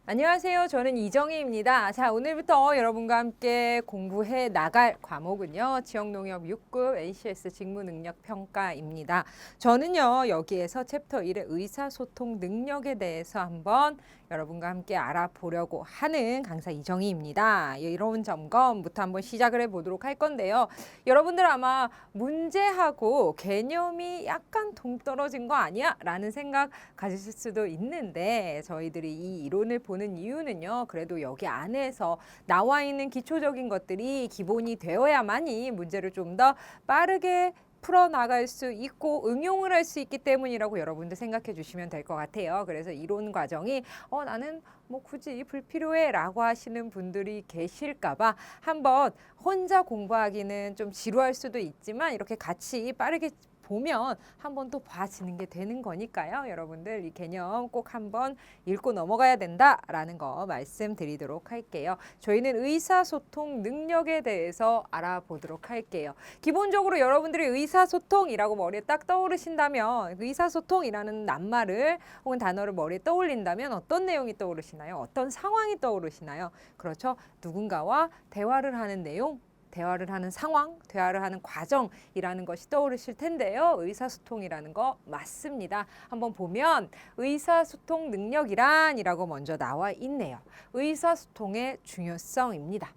안녕하세요. 저는 이정희입니다. 자, 오늘부터 여러분과 함께 공부해 나갈 과목은요. 지역농협 6급 NCS 직무능력평가입니다. 저는요, 여기에서 챕터 1의 의사소통 능력에 대해서 한번 여러분과 함께 알아보려고 하는 강사 이정희입니다. 이론 점검부터 한번 시작을 해보도록 할 건데요. 여러분들 아마 문제하고 개념이 약간 동떨어진 거 아니야? 라는 생각 가지실 수도 있는데 저희들이 이 이론을 보는 이유는요. 그래도 여기 안에서 나와 있는 기초적인 것들이 기본이 되어야만이 문제를 좀 더 빠르게 풀어나갈 수 있고 응용을 할 수 있기 때문이라고 여러분들 생각해 주시면 될 것 같아요. 그래서 이론 과정이 나는 뭐 굳이 불필요해 라고 하시는 분들이 계실까 봐 한번 혼자 공부하기는 좀 지루할 수도 있지만 이렇게 같이 빠르게 보면 한번 또 봐지는 게 되는 거니까요. 여러분들 이 개념 꼭 한번 읽고 넘어가야 된다라는 거 말씀드리도록 할게요. 저희는 의사소통 능력에 대해서 알아보도록 할게요. 기본적으로 여러분들이 의사소통이라고 머리에 딱 떠오르신다면 의사소통이라는 낱말을 혹은 단어를 머리에 떠올린다면 어떤 내용이 떠오르시나요? 어떤 상황이 떠오르시나요? 그렇죠. 누군가와 대화를 하는 내용, 대화를 하는 상황, 대화를 하는 과정이라는 것이 떠오르실 텐데요. 의사소통이라는 거 맞습니다. 한번 보면 의사소통 능력이란이라고 먼저 나와 있네요. 의사소통의 중요성입니다.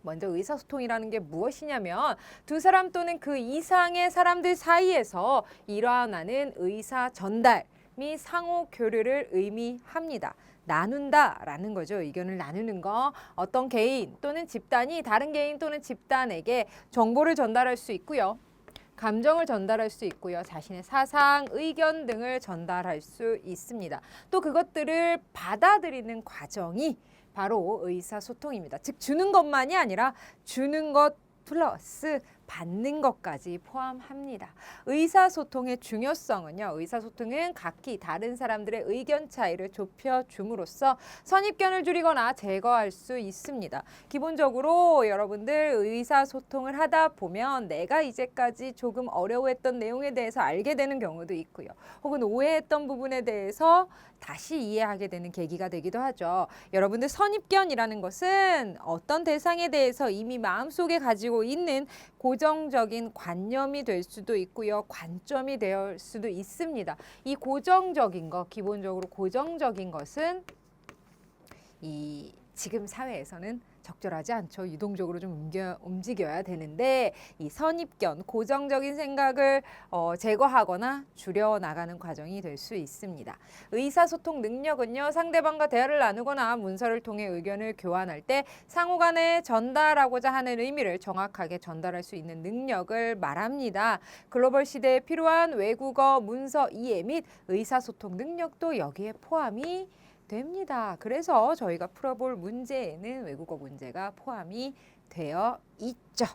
먼저 의사소통이라는 게 무엇이냐면 두 사람 또는 그 이상의 사람들 사이에서 일어나는 의사 전달 및 상호 교류를 의미합니다. 나눈다라는 거죠. 의견을 나누는 거. 어떤 개인 또는 집단이 다른 개인 또는 집단에게 정보를 전달할 수 있고요. 감정을 전달할 수 있고요. 자신의 사상, 의견 등을 전달할 수 있습니다. 또 그것들을 받아들이는 과정이 바로 의사소통입니다. 즉 주는 것만이 아니라 주는 것 플러스 받는 것까지 포함합니다. 의사소통의 중요성은요. 의사소통은 각기 다른 사람들의 의견 차이를 좁혀줌으로써 선입견을 줄이거나 제거할 수 있습니다. 기본적으로 여러분들 의사소통을 하다 보면 내가 이제까지 조금 어려워했던 내용에 대해서 알게 되는 경우도 있고요. 혹은 오해했던 부분에 대해서 다시 이해하게 되는 계기가 되기도 하죠. 여러분들 선입견이라는 것은 어떤 대상에 대해서 이미 마음속에 가지고 있는 고정적인 관념이 될 수도 있고요. 관점이 될 수도 있습니다. 이 고정적인 것, 기본적으로 고정적인 것은 이 지금 사회에서는 적절하지 않죠. 유동적으로 좀 움직여야 되는데 이 선입견, 고정적인 생각을 제거하거나 줄여나가는 과정이 될 수 있습니다. 의사소통 능력은요. 상대방과 대화를 나누거나 문서를 통해 의견을 교환할 때 상호 간에 전달하고자 하는 의미를 정확하게 전달할 수 있는 능력을 말합니다. 글로벌 시대에 필요한 외국어, 문서 이해 및 의사소통 능력도 여기에 포함이 됩니다. 그래서 저희가 풀어볼 문제에는 외국어 문제가 포함이 되어 있죠.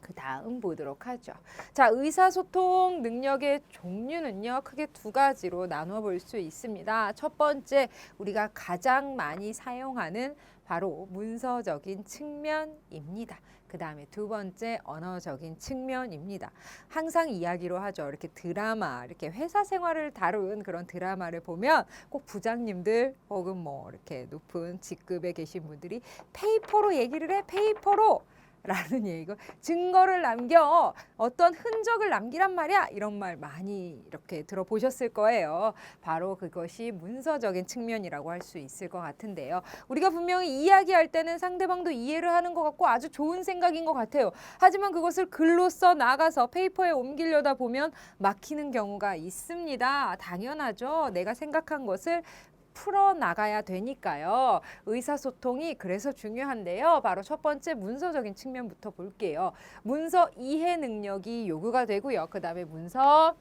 그 다음 보도록 하죠. 자, 의사소통 능력의 종류는요. 크게 두 가지로 나눠 볼 수 있습니다. 첫 번째, 우리가 가장 많이 사용하는 바로 문서적인 측면입니다. 그 다음에 두 번째, 언어적인 측면입니다. 항상 이야기로 하죠. 이렇게 드라마, 이렇게 회사 생활을 다룬 그런 드라마를 보면 꼭 부장님들 혹은 뭐 이렇게 높은 직급에 계신 분들이 페이퍼로 얘기를 해, 페이퍼로. 라는 얘기고 증거를 남겨 어떤 흔적을 남기란 말이야 이런 말 많이 이렇게 들어보셨을 거예요. 바로 그것이 문서적인 측면이라고 할 수 있을 것 같은데요. 우리가 분명히 이야기할 때는 상대방도 이해를 하는 것 같고 아주 좋은 생각인 것 같아요. 하지만 그것을 글로 써 나가서 페이퍼에 옮기려다 보면 막히는 경우가 있습니다. 당연하죠. 내가 생각한 것을 풀어나가야 되니까요. 의사소통이 그래서 중요한데요. 바로 첫 번째 문서적인 측면부터 볼게요. 문서 이해 능력이 요구가 되고요. 그 다음에 문서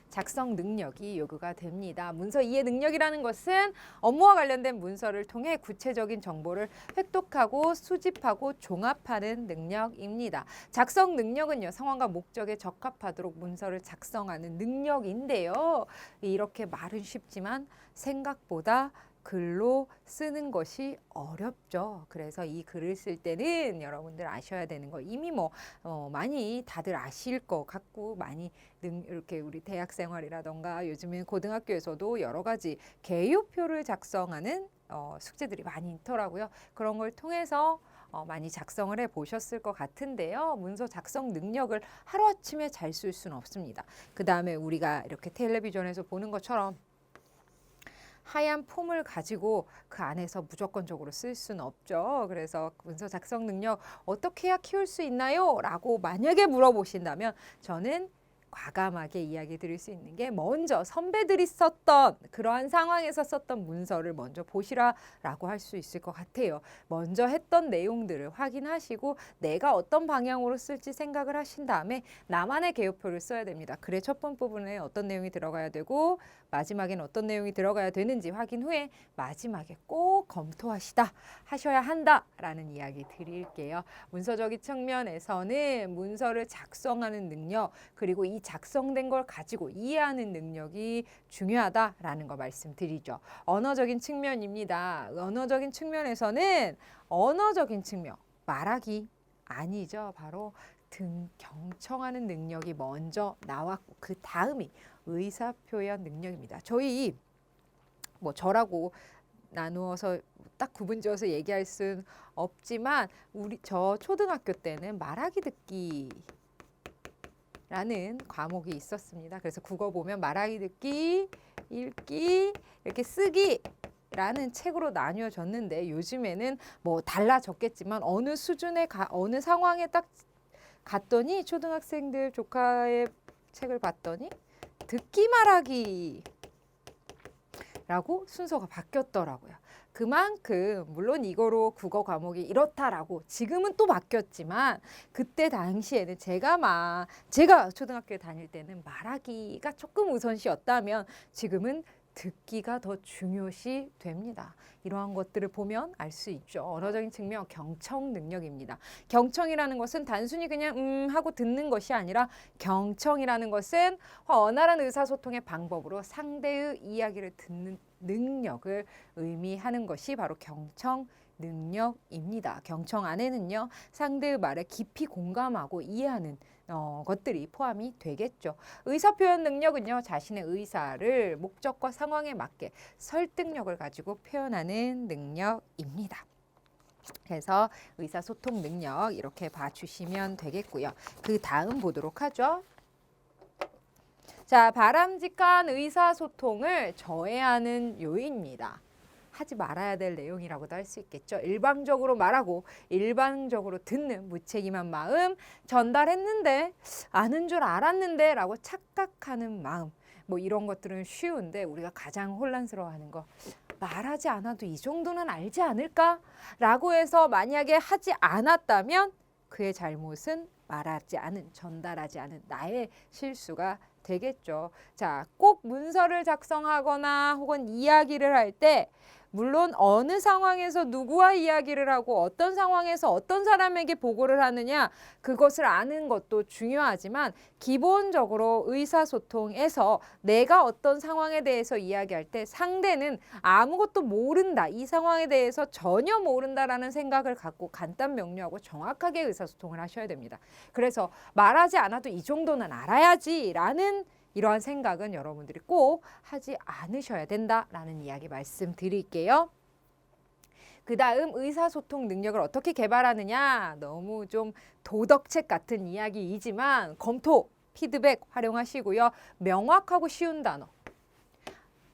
작성 능력이 요구가 됩니다. 문서 이해 능력이라는 것은 업무와 관련된 문서를 통해 구체적인 정보를 획독하고 수집하고 종합하는 능력입니다. 작성 능력은요. 상황과 목적에 적합하도록 문서를 작성하는 능력인데요. 이렇게 말은 쉽지만 생각보다 글로 쓰는 것이 어렵죠. 그래서 이 글을 쓸 때는 여러분들 아셔야 되는 거 이미 많이 다들 아실 것 같고 많이 이렇게 우리 대학 생활이라던가 요즘엔 고등학교에서도 여러 가지 개요표를 작성하는 숙제들이 많이 있더라고요. 그런 걸 통해서 많이 작성을 해 보셨을 것 같은데요. 문서 작성 능력을 하루아침에 잘 쓸 수는 없습니다. 그 다음에 우리가 이렇게 텔레비전에서 보는 것처럼 하얀 폼을 가지고 그 안에서 무조건적으로 쓸 수는 없죠. 그래서 문서 작성 능력 어떻게 해야 키울 수 있나요? 라고 만약에 물어보신다면 저는 과감하게 이야기 드릴 수 있는 게 먼저 선배들이 썼던 그러한 상황에서 썼던 문서를 먼저 보시라라고 할 수 있을 것 같아요. 먼저 했던 내용들을 확인하시고 내가 어떤 방향으로 쓸지 생각을 하신 다음에 나만의 개요표를 써야 됩니다. 글의 첫 번 부분에 어떤 내용이 들어가야 되고 마지막에는 어떤 내용이 들어가야 되는지 확인 후에 마지막에 꼭 하셔야 한다라는 이야기 드릴게요. 문서적인 측면에서는 문서를 작성하는 능력 그리고 이 작성된 걸 가지고 이해하는 능력이 중요하다라는 거 말씀드리죠. 언어적인 측면입니다. 언어적인 측면에서는 언어적인 측면, 말하기 아니죠. 바로 경청하는 능력이 먼저 나왔고 그 다음이 의사표현 능력입니다. 저희 저라고 나누어서 딱 구분지어서 얘기할 수는 없지만 저 초등학교 때는 말하기 듣기 라는 과목이 있었습니다. 그래서 국어 보면 말하기 듣기, 읽기, 이렇게 쓰기 라는 책으로 나뉘어졌는데 요즘에는 달라졌겠지만 어느 수준에 어느 상황에 딱 갔더니 초등학생들 조카의 책을 봤더니 듣기 말하기 라고 순서가 바뀌었더라고요. 그만큼 물론 이거로 국어 과목이 이렇다라고 지금은 또 바뀌었지만 그때 당시에는 제가 초등학교에 다닐 때는 말하기가 조금 우선시였다면 지금은 듣기가 더 중요시 됩니다. 이러한 것들을 보면 알 수 있죠. 언어적인 측면 경청 능력입니다. 경청이라는 것은 단순히 그냥 하고 듣는 것이 아니라 경청이라는 것은 원활한 의사소통의 방법으로 상대의 이야기를 듣는 능력을 의미하는 것이 바로 경청 능력입니다. 경청 안에는요. 상대의 말에 깊이 공감하고 이해하는 것들이 포함이 되겠죠. 의사표현 능력은요. 자신의 의사를 목적과 상황에 맞게 설득력을 가지고 표현하는 능력입니다. 그래서 의사소통 능력 이렇게 봐주시면 되겠고요. 그 다음 보도록 하죠. 자, 바람직한 의사소통을 저해하는 요인입니다. 하지 말아야 될 내용이라고도 할 수 있겠죠. 일방적으로 말하고 일방적으로 듣는 무책임한 마음, 전달했는데 아는 줄 알았는데 라고 착각하는 마음, 이런 것들은 쉬운데 우리가 가장 혼란스러워하는 거 말하지 않아도 이 정도는 알지 않을까? 라고 해서 만약에 하지 않았다면 그의 잘못은 말하지 않은, 전달하지 않은 나의 실수가 되겠죠. 자, 꼭 문서를 작성하거나 혹은 이야기를 할 때 물론 어느 상황에서 누구와 이야기를 하고 어떤 상황에서 어떤 사람에게 보고를 하느냐 그것을 아는 것도 중요하지만 기본적으로 의사소통에서 내가 어떤 상황에 대해서 이야기할 때 상대는 아무것도 모른다, 이 상황에 대해서 전혀 모른다라는 생각을 갖고 간단 명료하고 정확하게 의사소통을 하셔야 됩니다. 그래서 말하지 않아도 이 정도는 알아야지라는 이러한 생각은 여러분들이 꼭 하지 않으셔야 된다라는 이야기 말씀드릴게요. 그 다음 의사소통 능력을 어떻게 개발하느냐, 너무 좀 도덕책 같은 이야기이지만 검토, 피드백 활용하시고요. 명확하고 쉬운 단어.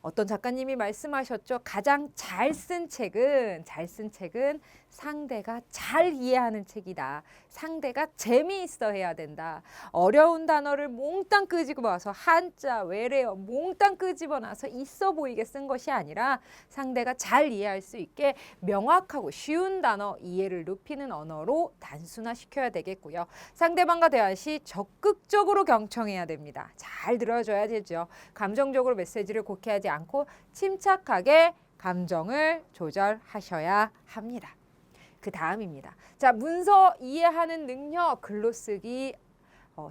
어떤 작가님이 말씀하셨죠. 가장 잘 쓴 책은 상대가 잘 이해하는 책이다. 상대가 재미있어 해야 된다. 어려운 단어를 몽땅 끄집어와서 한자, 외래어 몽땅 끄집어놔서 있어 보이게 쓴 것이 아니라 상대가 잘 이해할 수 있게 명확하고 쉬운 단어, 이해를 높이는 언어로 단순화시켜야 되겠고요. 상대방과 대화 시 적극적으로 경청해야 됩니다. 잘 들어줘야 되죠. 감정적으로 메시지를 곡해하지 않고 침착하게 감정을 조절하셔야 합니다. 그 다음입니다. 자, 문서 이해하는 능력, 글로 쓰기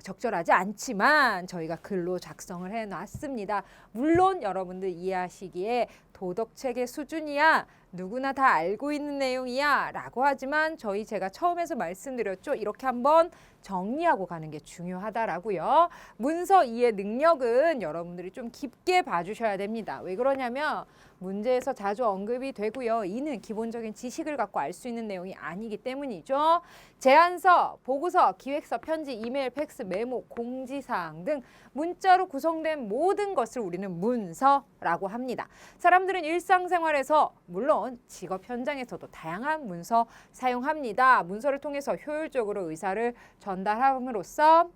적절하지 않지만 저희가 글로 작성을 해놨습니다. 물론 여러분들 이해하시기에 도덕체계 수준이야. 누구나 다 알고 있는 내용이야 라고 하지만 제가 처음에서 말씀드렸죠. 이렇게 한번 정리하고 가는 게 중요하다라고요. 문서 이해 능력은 여러분들이 좀 깊게 봐주셔야 됩니다. 왜 그러냐면 문제에서 자주 언급이 되고요. 이는 기본적인 지식을 갖고 알 수 있는 내용이 아니기 때문이죠. 제안서, 보고서, 기획서, 편지, 이메일, 팩스, 메모, 공지사항 등 문자로 구성된 모든 것을 우리는 문서라고 합니다. 사람들은 일상생활에서 물론 직업 현장에서도 다양한 문서 사용합니다. 문서를 통해서 효율적으로 의사를 전달함으로써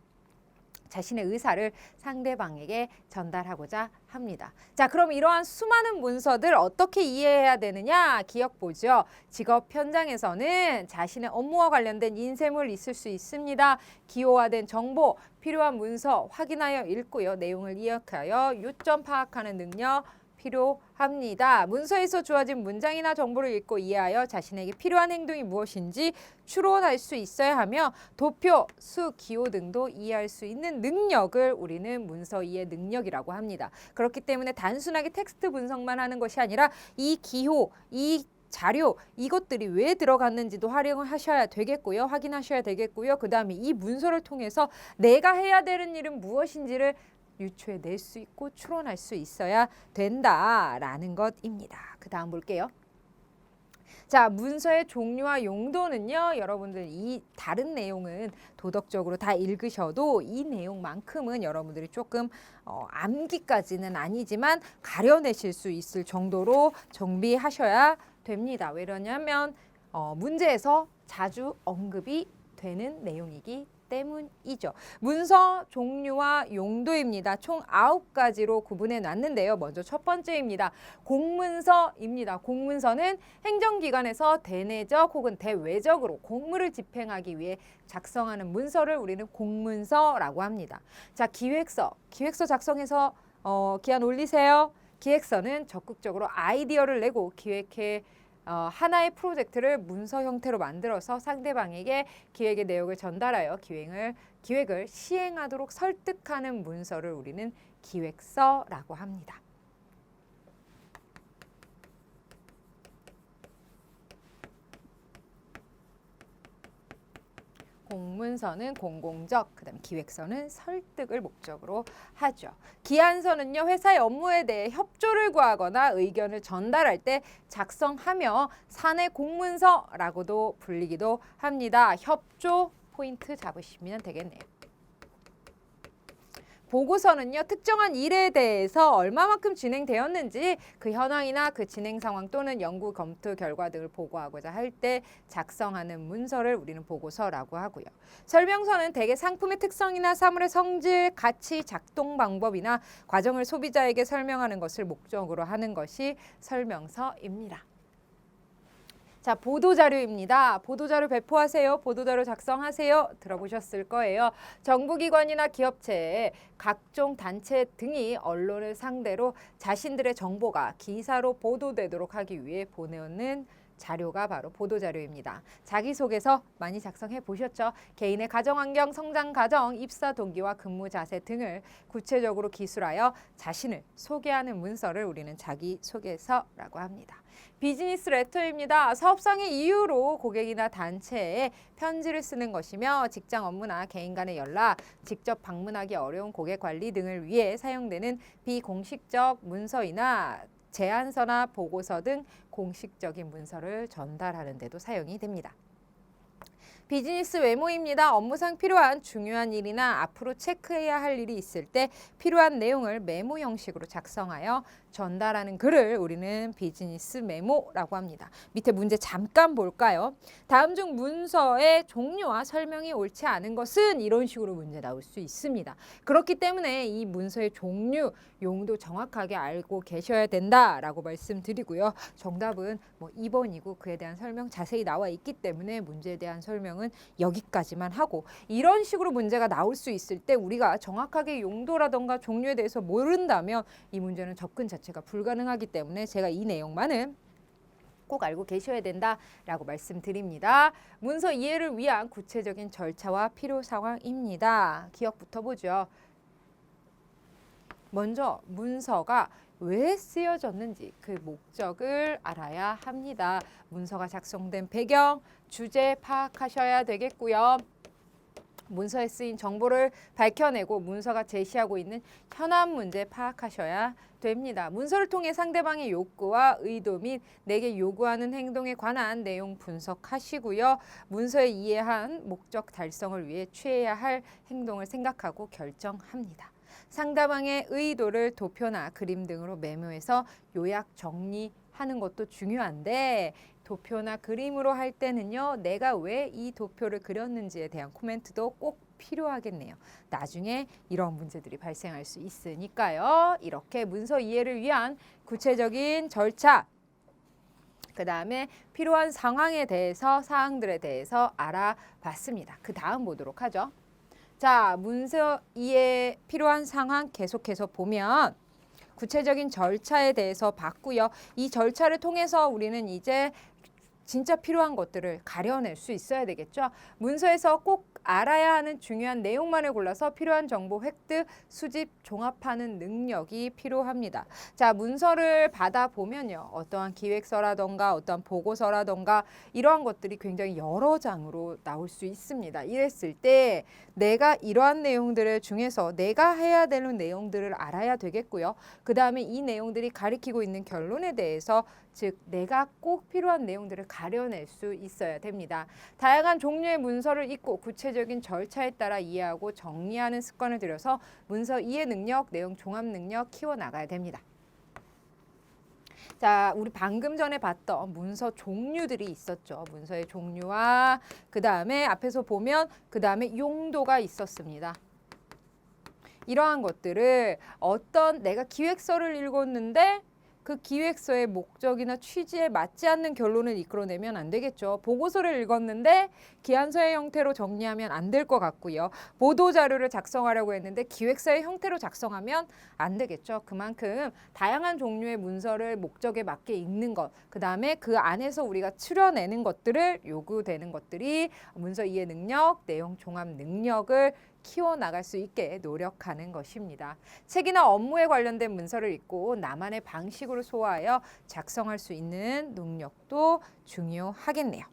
자신의 의사를 상대방에게 전달하고자 합니다. 자, 그럼 이러한 수많은 문서들 어떻게 이해해야 되느냐? 기억보죠. 직업 현장에서는 자신의 업무와 관련된 인쇄물 있을 수 있습니다. 기호화된 정보, 필요한 문서 확인하여 읽고요. 내용을 기억하여 요점 파악하는 능력 필요합니다. 문서에서 주어진 문장이나 정보를 읽고 이해하여 자신에게 필요한 행동이 무엇인지 추론할 수 있어야 하며 도표, 수, 기호 등도 이해할 수 있는 능력을 우리는 문서 이해 능력이라고 합니다. 그렇기 때문에 단순하게 텍스트 분석만 하는 것이 아니라 이 기호, 이 자료 이것들이 왜 들어갔는지도 활용을 하셔야 되겠고요. 확인하셔야 되겠고요. 그 다음에 이 문서를 통해서 내가 해야 되는 일은 무엇인지를 유추해낼 수 있고 추론할 수 있어야 된다라는 것입니다. 그 다음 볼게요. 자, 문서의 종류와 용도는요. 여러분들 이 다른 내용은 도덕적으로 다 읽으셔도 이 내용만큼은 여러분들이 조금 암기까지는 아니지만 가려내실 수 있을 정도로 정비하셔야 됩니다. 왜 그러냐면 문제에서 자주 언급이 되는 내용이기 때문이죠. 문서 종류와 용도입니다. 총 9가지로 구분해 놨는데요. 먼저 첫 번째입니다. 공문서입니다. 공문서는 행정기관에서 대내적 혹은 대외적으로 공무를 집행하기 위해 작성하는 문서를 우리는 공문서라고 합니다. 자, 기획서 작성해서 기한 올리세요. 기획서는 적극적으로 아이디어를 내고 기획해 하나의 프로젝트를 문서 형태로 만들어서 상대방에게 기획의 내용을 전달하여 기획을 시행하도록 설득하는 문서를 우리는 기획서라고 합니다. 공문서는 공공적, 그다음 기획서는 설득을 목적으로 하죠. 기한서는요, 회사의 업무에 대해 협조를 구하거나 의견을 전달할 때 작성하며 사내 공문서라고도 불리기도 합니다. 협조 포인트 잡으시면 되겠네요. 보고서는요, 특정한 일에 대해서 얼마만큼 진행되었는지 그 현황이나 그 진행 상황 또는 연구 검토 결과 등을 보고하고자 할 때 작성하는 문서를 우리는 보고서라고 하고요. 설명서는 대개 상품의 특성이나 사물의 성질, 가치, 작동 방법이나 과정을 소비자에게 설명하는 것을 목적으로 하는 것이 설명서입니다. 자, 보도자료입니다. 보도자료 배포하세요. 보도자료 작성하세요. 들어보셨을 거예요. 정부기관이나 기업체, 각종 단체 등이 언론을 상대로 자신들의 정보가 기사로 보도되도록 하기 위해 보내오는 자료가 바로 보도자료입니다. 자기소개서 많이 작성해 보셨죠? 개인의 가정환경, 성장 과정, 입사 동기와 근무 자세 등을 구체적으로 기술하여 자신을 소개하는 문서를 우리는 자기소개서라고 합니다. 비즈니스 레터입니다. 사업상의 이유로 고객이나 단체에 편지를 쓰는 것이며 직장 업무나 개인 간의 연락, 직접 방문하기 어려운 고객 관리 등을 위해 사용되는 비공식적 문서이나 제안서나 보고서 등 공식적인 문서를 전달하는 데도 사용이 됩니다. 비즈니스 메모입니다. 업무상 필요한 중요한 일이나 앞으로 체크해야 할 일이 있을 때 필요한 내용을 메모 형식으로 작성하여 전달하는 글을 우리는 비즈니스 메모라고 합니다. 밑에 문제 잠깐 볼까요? 다음 중 문서의 종류와 설명이 옳지 않은 것은 이런 식으로 문제 나올 수 있습니다. 그렇기 때문에 이 문서의 종류, 용도 정확하게 알고 계셔야 된다라고 말씀드리고요. 정답은 2번이고 그에 대한 설명 자세히 나와 있기 때문에 문제에 대한 설명은 여기까지만 하고 이런 식으로 문제가 나올 수 있을 때 우리가 정확하게 용도라던가 종류에 대해서 모른다면 이 문제는 접근 자체가 불가능하기 때문에 제가 이 내용만은 꼭 알고 계셔야 된다라고 말씀드립니다. 문서 이해를 위한 구체적인 절차와 필요 상황입니다. 기억부터 보죠. 먼저 문서가 왜 쓰여졌는지 그 목적을 알아야 합니다. 문서가 작성된 배경, 주제 파악하셔야 되겠고요. 문서에 쓰인 정보를 밝혀내고 문서가 제시하고 있는 현안 문제 파악하셔야 됩니다. 문서를 통해 상대방의 욕구와 의도 및 내게 요구하는 행동에 관한 내용 분석하시고요. 문서에 이해한 목적 달성을 위해 취해야 할 행동을 생각하고 결정합니다. 상대방의 의도를 도표나 그림 등으로 메모해서 요약 정리하는 것도 중요한데 도표나 그림으로 할 때는요. 내가 왜 이 도표를 그렸는지에 대한 코멘트도 꼭 필요하겠네요. 나중에 이런 문제들이 발생할 수 있으니까요. 이렇게 문서 이해를 위한 구체적인 절차, 그 다음에 필요한 상황에 대해서 사항들에 대해서 알아봤습니다. 그 다음 보도록 하죠. 자, 문서 이해 필요한 상황 계속해서 보면 구체적인 절차에 대해서 봤고요. 이 절차를 통해서 우리는 이제 진짜 필요한 것들을 가려낼 수 있어야 되겠죠. 문서에서 꼭 알아야 하는 중요한 내용만을 골라서 필요한 정보 획득, 수집, 종합하는 능력이 필요합니다. 자, 문서를 받아보면요. 어떠한 기획서라던가 어떠한 보고서라던가 이러한 것들이 굉장히 여러 장으로 나올 수 있습니다. 이랬을 때 내가 이러한 내용들을 중에서 내가 해야 되는 내용들을 알아야 되겠고요. 그 다음에 이 내용들이 가리키고 있는 결론에 대해서 즉 내가 꼭 필요한 내용들을 가려낼 수 있어야 됩니다. 다양한 종류의 문서를 읽고 구체적인 절차에 따라 이해하고 정리하는 습관을 들여서 문서 이해 능력, 내용 종합 능력 키워나가야 됩니다. 자, 우리 방금 전에 봤던 문서 종류들이 있었죠. 문서의 종류와 그 다음에 앞에서 보면 그 다음에 용도가 있었습니다. 이러한 것들을 어떤 내가 기획서를 읽었는데 그 기획서의 목적이나 취지에 맞지 않는 결론을 이끌어내면 안 되겠죠. 보고서를 읽었는데 기한서의 형태로 정리하면 안 될 것 같고요. 보도자료를 작성하려고 했는데 기획서의 형태로 작성하면 안 되겠죠. 그만큼 다양한 종류의 문서를 목적에 맞게 읽는 것, 그 다음에 그 안에서 우리가 추려내는 것들을 요구되는 것들이 문서 이해 능력, 내용 종합 능력을 키워나갈 수 있게 노력하는 것입니다. 책이나 업무에 관련된 문서를 읽고 나만의 방식으로 소화하여 작성할 수 있는 능력도 중요하겠네요.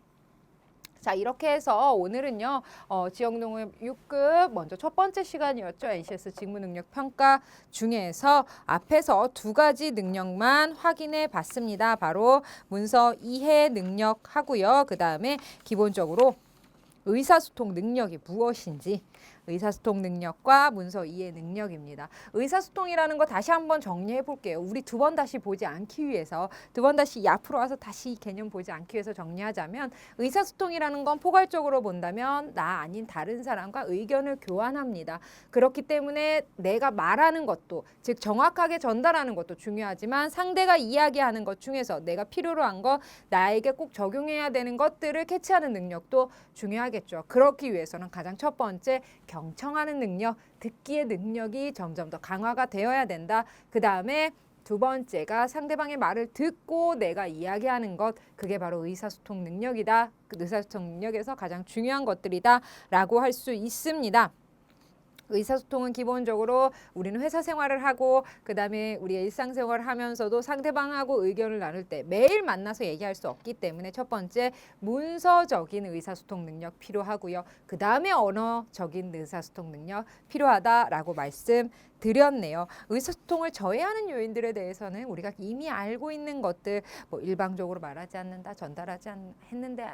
자, 이렇게 해서 오늘은요. 지역농업 6급 먼저 첫 번째 시간이었죠. NCS 직무능력 평가 중에서 앞에서 두 가지 능력만 확인해 봤습니다. 바로 문서 이해 능력하고요. 그 다음에 기본적으로 의사소통 능력이 무엇인지, 의사소통 능력과 문서 이해 능력입니다. 의사소통이라는 거 다시 한번 정리해 볼게요. 우리 두 번 다시 보지 않기 위해서, 두 번 다시 앞으로 와서 다시 개념 보지 않기 위해서 정리하자면 의사소통이라는 건 포괄적으로 본다면 나 아닌 다른 사람과 의견을 교환합니다. 그렇기 때문에 내가 말하는 것도, 즉 정확하게 전달하는 것도 중요하지만 상대가 이야기하는 것 중에서 내가 필요로 한 것, 나에게 꼭 적용해야 되는 것들을 캐치하는 능력도 중요하겠죠. 그렇기 위해서는 가장 첫 번째 경청하는 능력, 듣기의 능력이 점점 더 강화가 되어야 된다. 그 다음에 두 번째가 상대방의 말을 듣고 내가 이야기하는 것, 그게 바로 의사소통 능력이다. 그 의사소통 능력에서 가장 중요한 것들이다 라고 할 수 있습니다. 의사소통은 기본적으로 우리는 회사 생활을 하고 그 다음에 우리의 일상생활을 하면서도 상대방하고 의견을 나눌 때 매일 만나서 얘기할 수 없기 때문에 첫 번째 문서적인 의사소통 능력 필요하고요. 그 다음에 언어적인 의사소통 능력 필요하다라고 말씀드렸네요. 의사소통을 저해하는 요인들에 대해서는 우리가 이미 알고 있는 것들, 뭐 일방적으로 말하지 않는다, 전달하지 했는데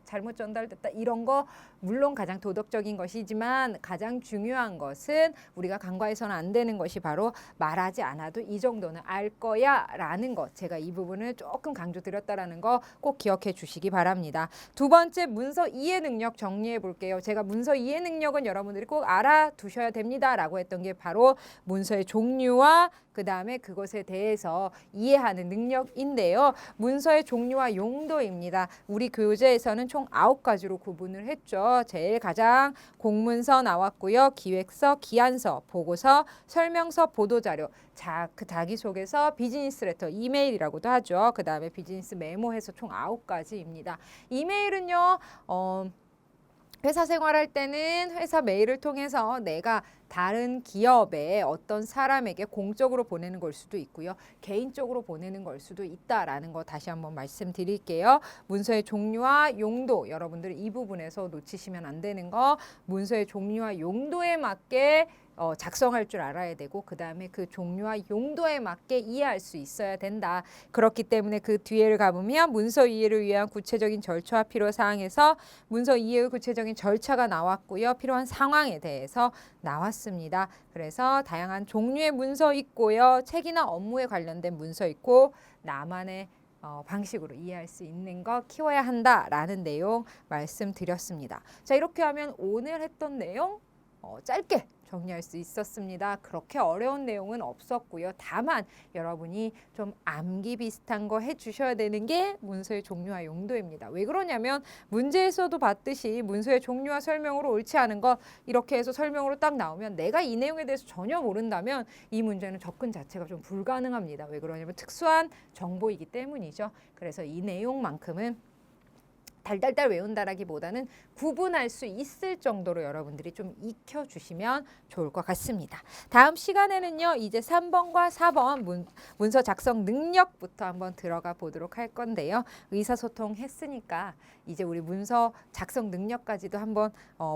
잘못 전달됐다 이런 거 물론 가장 도덕적인 것이지만 가장 중요한 것은 우리가 간과해서는 안 되는 것이 바로 말하지 않아도 이 정도는 알 거야 라는 것, 제가 이 부분을 조금 강조드렸다라는 거 꼭 기억해 주시기 바랍니다. 두 번째 문서 이해 능력 정리해 볼게요. 제가 문서 이해 능력은 여러분들이 꼭 알아두셔야 됩니다 라고 했던 게 바로 문서의 종류와 그 다음에 그것에 대해서 이해하는 능력인데요. 문서의 종류와 용도입니다. 우리 교재에서는 총 9가지로 구분을 했죠. 제일 가장 공문서 나왔고요. 기획서, 기한서, 보고서, 설명서, 보도자료. 자, 그 자기소개서, 비즈니스 레터, 이메일이라고도 하죠. 그 다음에 비즈니스 메모해서 총 9가지입니다. 이메일은요. 회사 생활할 때는 회사 메일을 통해서 내가 다른 기업의 어떤 사람에게 공적으로 보내는 걸 수도 있고요. 개인적으로 보내는 걸 수도 있다라는 거 다시 한번 말씀드릴게요. 문서의 종류와 용도, 여러분들 이 부분에서 놓치시면 안 되는 거, 문서의 종류와 용도에 맞게 작성할 줄 알아야 되고, 그 다음에 그 종류와 용도에 맞게 이해할 수 있어야 된다. 그렇기 때문에 그 뒤에를 가보면 문서 이해를 위한 구체적인 절차와 필요 사항에서 문서 이해의 구체적인 절차가 나왔고요. 필요한 상황에 대해서 나왔습니다. 그래서 다양한 종류의 문서 있고요. 책이나 업무에 관련된 문서 있고, 나만의 방식으로 이해할 수 있는 거 키워야 한다라는 내용 말씀드렸습니다. 자, 이렇게 하면 오늘 했던 내용 짧게 정리할 수 있었습니다. 그렇게 어려운 내용은 없었고요. 다만 여러분이 좀 암기 비슷한 거 해주셔야 되는 게 문서의 종류와 용도입니다. 왜 그러냐면 문제에서도 봤듯이 문서의 종류와 설명으로 옳지 않은 거 이렇게 해서 설명으로 딱 나오면 내가 이 내용에 대해서 전혀 모른다면 이 문제는 접근 자체가 좀 불가능합니다. 왜 그러냐면 특수한 정보이기 때문이죠. 그래서 이 내용만큼은 달달달 외운다라기보다는 구분할 수 있을 정도로 여러분들이 좀 익혀주시면 좋을 것 같습니다. 다음 시간에는요. 이제 3번과 4번 문서 작성 능력부터 한번 들어가 보도록 할 건데요. 의사소통 했으니까 이제 우리 문서 작성 능력까지도 한번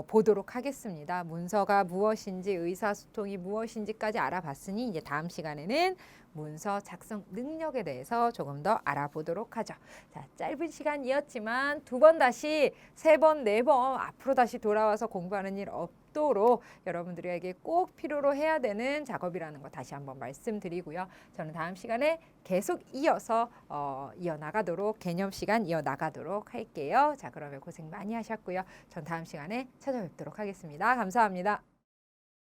보도록 하겠습니다. 문서가 무엇인지 의사소통이 무엇인지까지 알아봤으니 이제 다음 시간에는 문서 작성 능력에 대해서 조금 더 알아보도록 하죠. 자, 짧은 시간이었지만 2번 다시 3번, 4번 앞으로 다시 돌아와서 공부하는 일 없도록 여러분들에게 꼭 필요로 해야 되는 작업이라는 거 다시 한번 말씀드리고요. 저는 다음 시간에 계속 이어서 이어나가도록 개념 시간 이어나가도록 할게요. 자, 그러면 고생 많이 하셨고요. 전 다음 시간에 찾아뵙도록 하겠습니다. 감사합니다.